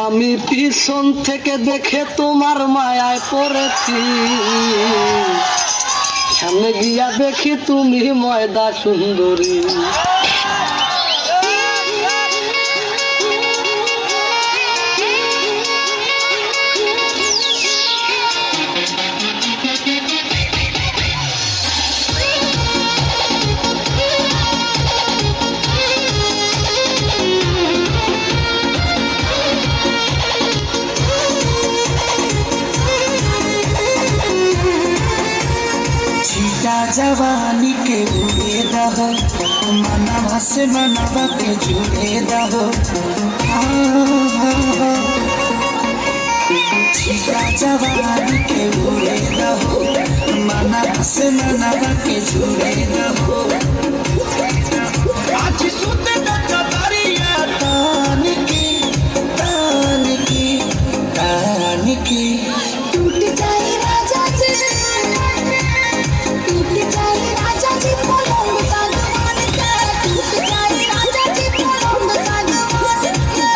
আমি পিছন থেকে দেখে তোমার মায়ায় পড়েছি, সামনে গিয়া দেখি তুমি ময়দা সুন্দরী। जवानी के उड़े दहो मनवा से मनवा के जुड़े दहो, छिटा जवानी के उड़े दहो मनवा से मनवा के जुड़े दहो। आज सुते दरिया तान की तान की तान की टूट जाए राजा जी, टूट जाए राजा जी पलंग सागवान का, टूट जाए राजा जी पलंग सागवान का।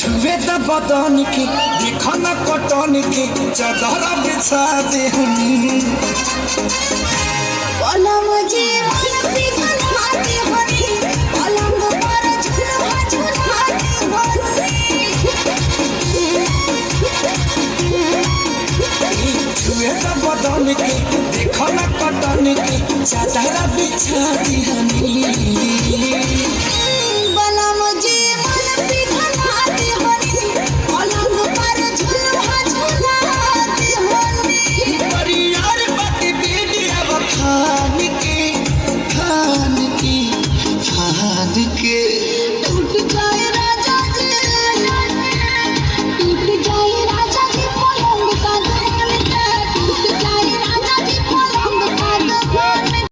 छुए द बदन की देखो न कटन की चादर बिछा दे पलंग जी बनती बनाती बनी, पलंग पर झुलवा झुलाती बनी। छुए द बदन की देखो न कटन की चादर बिछा दे